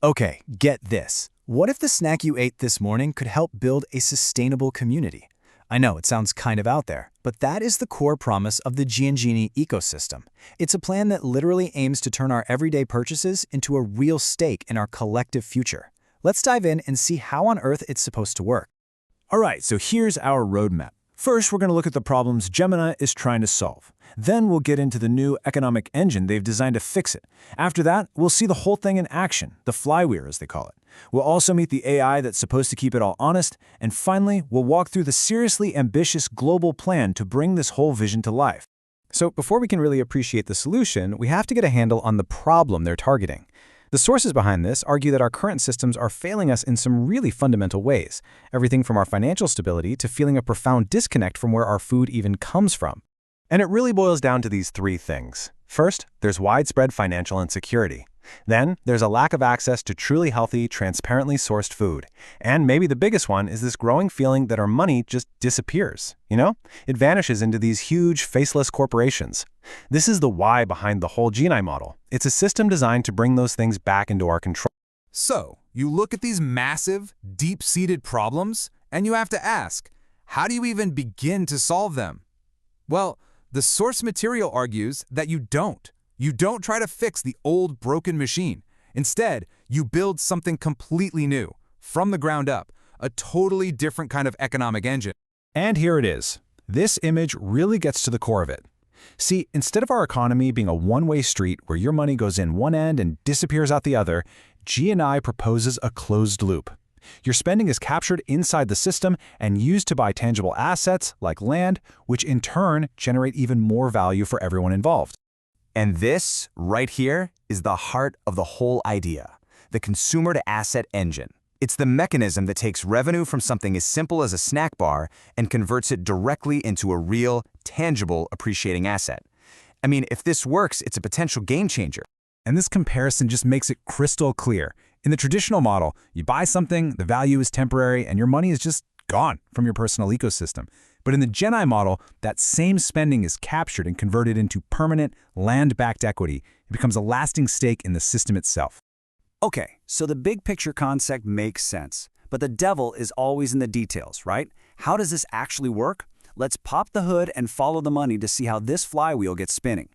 Okay, get this. What if the snack you ate this morning could help build a sustainable community? I know it sounds kind of out there, but that is the core promise of the GENII Ecosystem. It's a plan that literally aims to turn our everyday purchases into a real stake in our collective future. Let's dive in and see how on earth it's supposed to work. All right, so here's our roadmap. First, we're going to look at the problems GEMINI is trying to solve. Then we'll get into the new economic engine they've designed to fix it. After that, we'll see the whole thing in action, the flywheel as they call it. We'll also meet the AI that's supposed to keep it all honest. And finally, we'll walk through the seriously ambitious global plan to bring this whole vision to life. So before we can really appreciate the solution, we have to get a handle on the problem they're targeting. The sources behind this argue that our current systems are failing us in some really fundamental ways, everything from our financial stability to feeling a profound disconnect from where our food even comes from. And it really boils down to these three things. First, there's widespread financial insecurity. Then, there's a lack of access to truly healthy, transparently sourced food. And maybe the biggest one is this growing feeling that our money just disappears. It vanishes into these huge, faceless corporations. This is the why behind the whole GENII model. It's a system designed to bring those things back into our control. So, you look at these massive, deep-seated problems, and you have to ask, how do you even begin to solve them? Well, the source material argues that you don't. You don't try to fix the old broken machine. Instead, you build something completely new, from the ground up, a totally different kind of economic engine. And here it is. This image really gets to the core of it. See, instead of our economy being a one-way street where your money goes in one end and disappears out the other, GENI proposes a closed loop. Your spending is captured inside the system and used to buy tangible assets like land, which in turn generate even more value for everyone involved. And this, right here, is the heart of the whole idea, the consumer-to-asset engine. It's the mechanism that takes revenue from something as simple as a snack bar and converts it directly into a real, tangible, appreciating asset. I mean, if this works, it's a potential game changer. And this comparison just makes it crystal clear. In the traditional model, you buy something, the value is temporary, and your money is just gone from your personal ecosystem. But in the GENII model, that same spending is captured and converted into permanent, land-backed equity. It becomes a lasting stake in the system itself. Okay, so the big picture concept makes sense. But the devil is always in the details, right? How does this actually work? Let's pop the hood and follow the money to see how this flywheel gets spinning.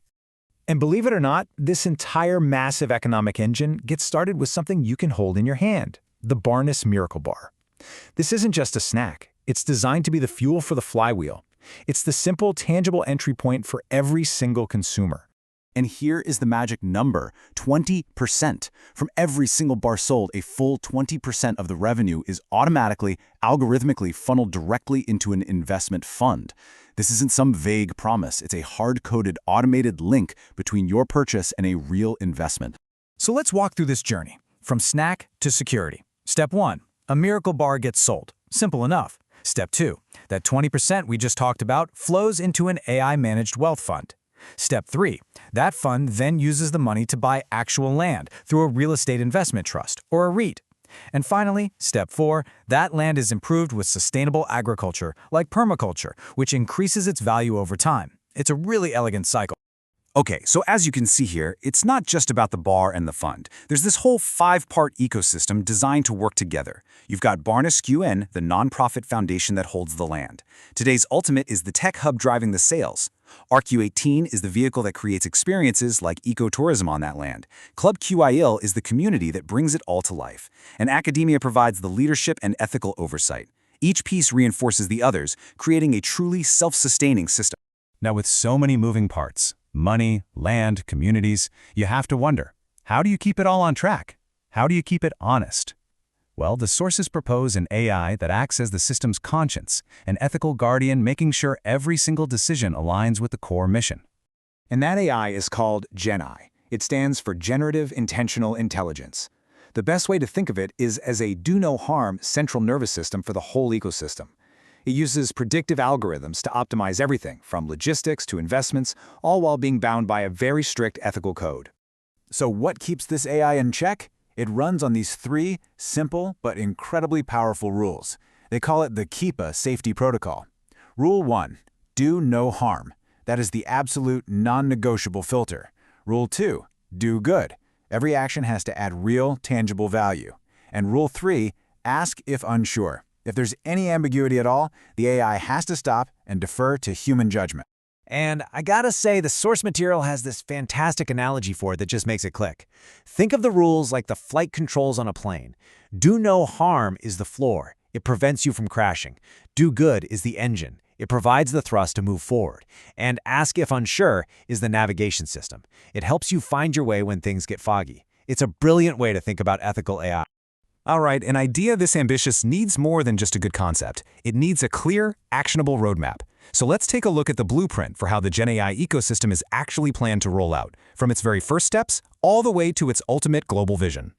And believe it or not, this entire massive economic engine gets started with something you can hold in your hand, the BarNess Miracle Bar. This isn't just a snack. It's designed to be the fuel for the flywheel. It's the simple, tangible entry point for every single consumer. And here is the magic number, 20%. From every single bar sold, a full 20% of the revenue is automatically, algorithmically funneled directly into an investment fund. This isn't some vague promise. It's a hard-coded, automated link between your purchase and a real investment. So let's walk through this journey, from snack to security. Step 1, a miracle bar gets sold. Simple enough. Step 2, that 20% we just talked about flows into an AI-managed wealth fund. Step 3, that fund then uses the money to buy actual land through a real estate investment trust, or a REIT. And finally, Step 4, that land is improved with sustainable agriculture, like permaculture, which increases its value over time. It's a really elegant cycle. Okay, so as you can see here, it's not just about the bar and the fund. There's this whole 5-part ecosystem designed to work together. You've got BarNessQION, the nonprofit foundation that holds the land. Today's ultimate is the tech hub driving the sales. ARQ18 is the vehicle that creates experiences like ecotourism on that land. Club QIL is the community that brings it all to life. And academia provides the leadership and ethical oversight. Each piece reinforces the others, creating a truly self-sustaining system. Now, with so many moving parts, money, land, communities, you have to wonder, how do you keep it all on track? How do you keep it honest? Well, the sources propose an AI that acts as the system's conscience, an ethical guardian making sure every single decision aligns with the core mission. And that AI is called GENII. It stands for Generative Intentional Intelligence. The best way to think of it is as a do-no-harm central nervous system for the whole ecosystem. It uses predictive algorithms to optimize everything, from logistics to investments, all while being bound by a very strict ethical code. So what keeps this AI in check? It runs on these 3 simple but incredibly powerful rules. They call it the KEPA safety protocol. Rule 1, do no harm. That is the absolute non-negotiable filter. Rule 2, do good. Every action has to add real, tangible value. And Rule 3, ask if unsure. If there's any ambiguity at all, the AI has to stop and defer to human judgment. And I gotta say, the source material has this fantastic analogy for it that just makes it click. Think of the rules like the flight controls on a plane. Do no harm is the floor. It prevents you from crashing. Do good is the engine. It provides the thrust to move forward. And ask if unsure is the navigation system. It helps you find your way when things get foggy. It's a brilliant way to think about ethical AI. All right, an idea this ambitious needs more than just a good concept. It needs a clear, actionable roadmap. So let's take a look at the blueprint for how the GENII ecosystem is actually planned to roll out, from its very first steps all the way to its ultimate global vision.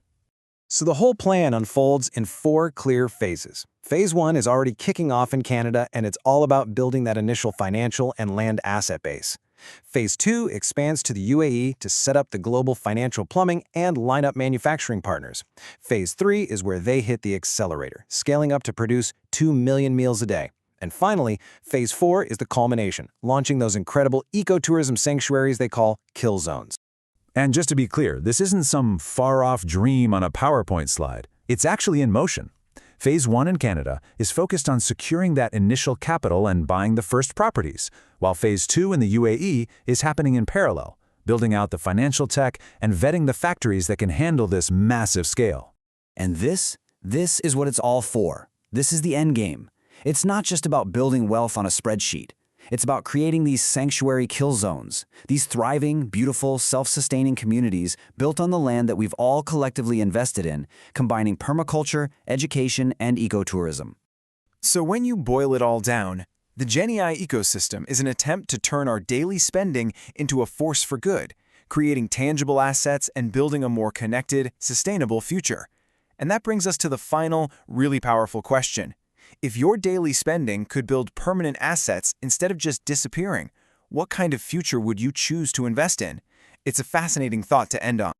So the whole plan unfolds in 4 clear phases. Phase 1 is already kicking off in Canada, and it's all about building that initial financial and land asset base. Phase 2 expands to the UAE to set up the global financial plumbing and line up manufacturing partners. Phase 3 is where they hit the accelerator, scaling up to produce 2 million meals a day. And finally, Phase 4 is the culmination, launching those incredible ecotourism sanctuaries they call kill zones. And just to be clear, this isn't some far-off dream on a PowerPoint slide. It's actually in motion. Phase 1 in Canada is focused on securing that initial capital and buying the first properties, while Phase 2 in the UAE is happening in parallel, building out the financial tech and vetting the factories that can handle this massive scale. And this is what it's all for. This is the end game. It's not just about building wealth on a spreadsheet. It's about creating these sanctuary kill zones, these thriving, beautiful, self-sustaining communities built on the land that we've all collectively invested in, combining permaculture, education, and ecotourism. So when you boil it all down, the GENII ecosystem is an attempt to turn our daily spending into a force for good, creating tangible assets and building a more connected, sustainable future. And that brings us to the final, really powerful question. If your daily spending could build permanent assets instead of just disappearing, what kind of future would you choose to invest in? It's a fascinating thought to end on.